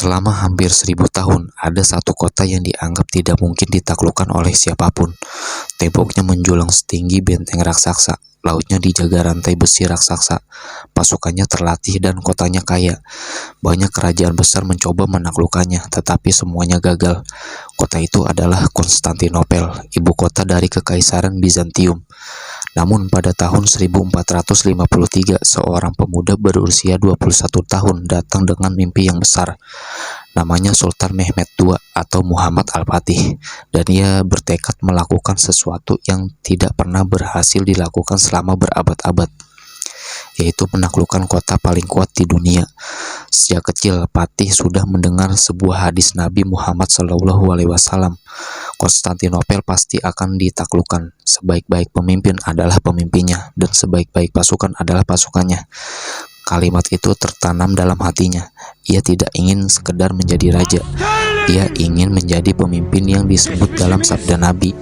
Selama hampir 1000 tahun, ada satu kota yang dianggap tidak mungkin ditaklukkan oleh siapapun. Temboknya menjulang setinggi benteng raksasa, lautnya dijaga rantai besi raksasa, pasukannya terlatih dan kotanya kaya. Banyak kerajaan besar mencoba menaklukkannya, tetapi semuanya gagal. Kota itu adalah Konstantinopel, ibu kota dari Kekaisaran Bizantium. Namun pada tahun 1453, seorang pemuda berusia 21 tahun datang dengan mimpi yang besar. Namanya Sultan Mehmed II atau Muhammad Al-Fatih, dan ia bertekad melakukan sesuatu yang tidak pernah berhasil dilakukan selama berabad-abad, yaitu menaklukkan kota paling kuat di dunia. Sejak kecil, Fatih sudah mendengar sebuah hadis Nabi Muhammad SAW. Konstantinopel pasti akan ditaklukkan. Sebaik-baik pemimpin adalah pemimpinnya, dan sebaik-baik pasukan adalah pasukannya. Kalimat itu tertanam dalam hatinya. Ia tidak ingin sekedar menjadi raja. Ia ingin menjadi pemimpin yang disebut dalam sabda Nabi.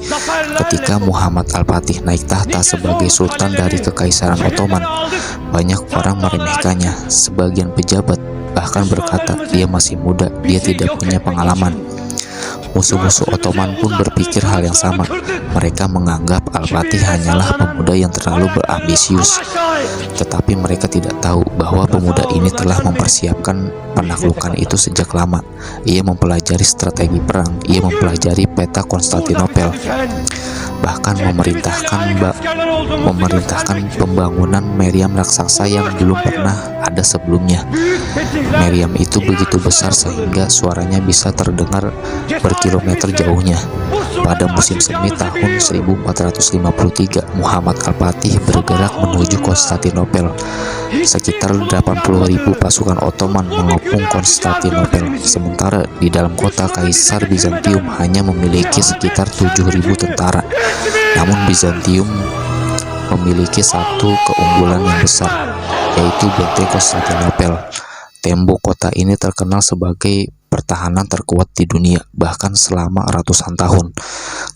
Ketika Muhammad Al-Fatih naik tahta sebagai sultan dari Kekaisaran Ottoman, banyak orang meremehkannya. Sebagian pejabat bahkan berkata dia masih muda, dia tidak punya pengalaman. Musuh-musuh Ottoman pun berpikir hal yang sama. Mereka menganggap Al-Fatih hanyalah pemuda yang terlalu berambisius. Tetapi mereka tidak tahu bahwa pemuda ini telah mempersiapkan penaklukan itu sejak lama. Ia mempelajari strategi perang, ia mempelajari peta Konstantinopel, bahkan memerintahkan pembangunan meriam raksasa yang belum pernah ada sebelumnya. Meriam itu begitu besar sehingga suaranya bisa terdengar berkilometer jauhnya. Pada musim semi tahun 1453, Muhammad Al-Fatih bergerak menuju Konstantinopel. Sekitar 80.000 pasukan Ottoman mengepung Konstantinopel, sementara di dalam kota Kaisar Bizantium hanya memiliki sekitar 7.000 tentara. Namun Bizantium memiliki satu keunggulan yang besar, yaitu benteng Konstantinopel. Tembok kota ini terkenal sebagai pertahanan terkuat di dunia, bahkan selama ratusan tahun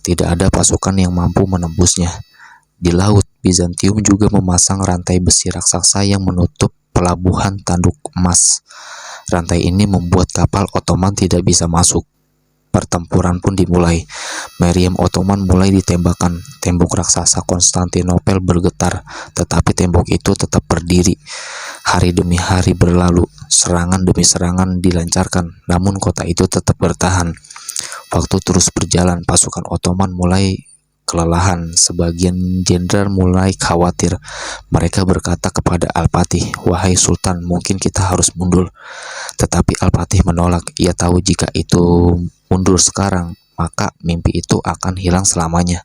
tidak ada pasukan yang mampu menembusnya. Di laut, Bizantium juga memasang rantai besi raksasa yang menutup pelabuhan tanduk emas. Rantai ini membuat kapal Ottoman tidak bisa masuk. Pertempuran pun dimulai. Meriam Ottoman mulai ditembakkan. Tembok raksasa Konstantinopel bergetar, tetapi tembok itu tetap berdiri. Hari demi hari berlalu, serangan demi serangan dilancarkan, namun kota itu tetap bertahan. Waktu terus berjalan, pasukan Ottoman mulai kelelahan. Sebagian jenderal mulai khawatir. Mereka berkata kepada Al-Fatih, "Wahai Sultan, mungkin kita harus mundur." Tetapi Al-Fatih menolak. Ia tahu jika itu mundur sekarang, maka mimpi itu akan hilang selamanya.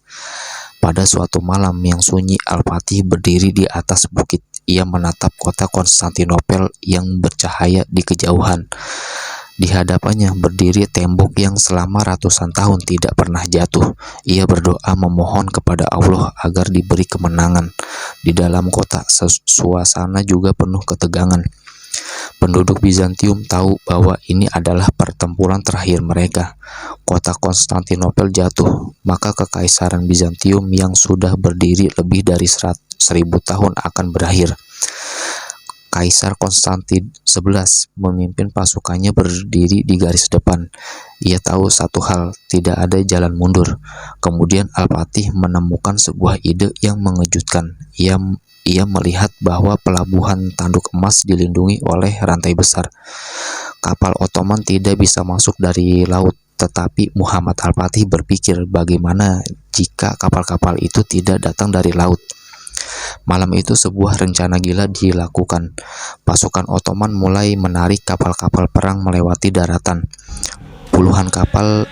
Pada suatu malam yang sunyi, Al-Fatih berdiri di atas bukit. Ia menatap kota Konstantinopel yang bercahaya di kejauhan. Di hadapannya berdiri tembok yang selama ratusan tahun tidak pernah jatuh. Ia berdoa memohon kepada Allah agar diberi kemenangan. Di dalam kota, suasana juga penuh ketegangan. Penduduk Bizantium tahu bahwa ini adalah pertempuran terakhir mereka. Kota Konstantinopel jatuh, maka Kekaisaran Bizantium yang sudah berdiri lebih dari 1000 tahun akan berakhir. Kaisar Konstantin XI memimpin pasukannya berdiri di garis depan. Ia tahu satu hal, tidak ada jalan mundur. Kemudian Al-Fatih menemukan sebuah ide yang mengejutkan. Ia melihat bahwa pelabuhan tanduk emas dilindungi oleh rantai besar. Kapal Ottoman tidak bisa masuk dari laut, tetapi Muhammad Al-Fatih berpikir bagaimana jika kapal-kapal itu tidak datang dari laut. Malam itu sebuah rencana gila dilakukan. Pasukan Ottoman mulai menarik kapal-kapal perang melewati daratan. Puluhan kapal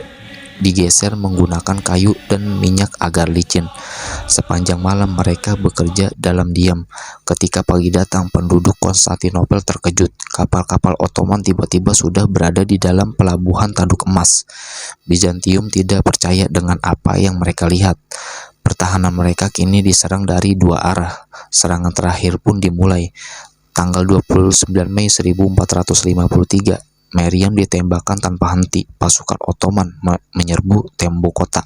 digeser menggunakan kayu dan minyak agar licin. Sepanjang malam mereka bekerja dalam diam. Ketika pagi datang, penduduk Konstantinopel terkejut. Kapal-kapal Ottoman tiba-tiba sudah berada di dalam pelabuhan tanduk emas. Bizantium tidak percaya dengan apa yang mereka lihat. Pertahanan mereka kini diserang dari dua arah. Serangan terakhir pun dimulai. Tanggal 29 Mei 1453, meriam ditembakkan tanpa henti. Pasukan Ottoman menyerbu tembok kota.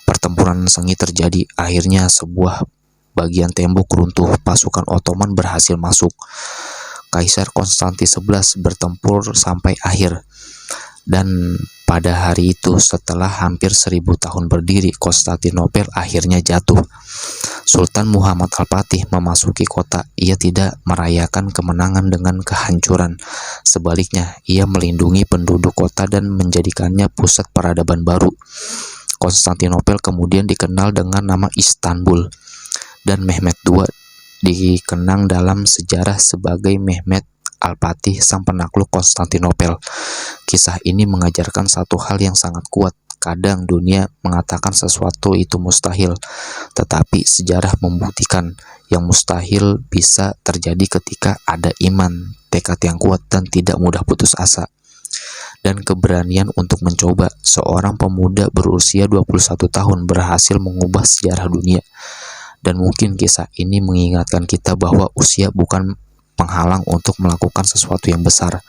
Pertempuran sengit terjadi. Akhirnya sebuah bagian tembok runtuh. Pasukan Ottoman berhasil masuk. Kaisar Konstantin XI bertempur sampai akhir. Dan pada hari itu, setelah hampir 1000 tahun berdiri, Konstantinopel akhirnya jatuh. Sultan Muhammad Al-Fatih memasuki kota. Ia tidak merayakan kemenangan dengan kehancuran. Sebaliknya, ia melindungi penduduk kota dan menjadikannya pusat peradaban baru. Konstantinopel kemudian dikenal dengan nama Istanbul, dan Mehmed II dikenang dalam sejarah sebagai Mehmed Al-Fatih, sang penakluk Konstantinopel. Kisah ini mengajarkan satu hal yang sangat kuat. Kadang dunia mengatakan sesuatu itu mustahil, tetapi sejarah membuktikan yang mustahil bisa terjadi ketika ada iman, tekad yang kuat, dan tidak mudah putus asa, dan keberanian untuk mencoba. Seorang pemuda berusia 21 tahun berhasil mengubah sejarah dunia. Dan mungkin kisah ini mengingatkan kita bahwa usia bukan penghalang untuk melakukan sesuatu yang besar,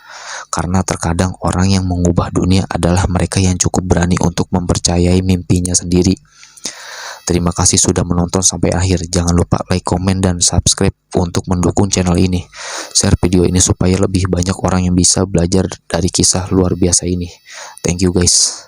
karena terkadang orang yang mengubah dunia adalah mereka yang cukup berani untuk mempercayai mimpinya sendiri. Terima kasih sudah menonton sampai akhir. Jangan lupa like, komen, dan subscribe untuk mendukung channel ini. Share video ini supaya lebih banyak orang yang bisa belajar dari kisah luar biasa ini. Thank you guys.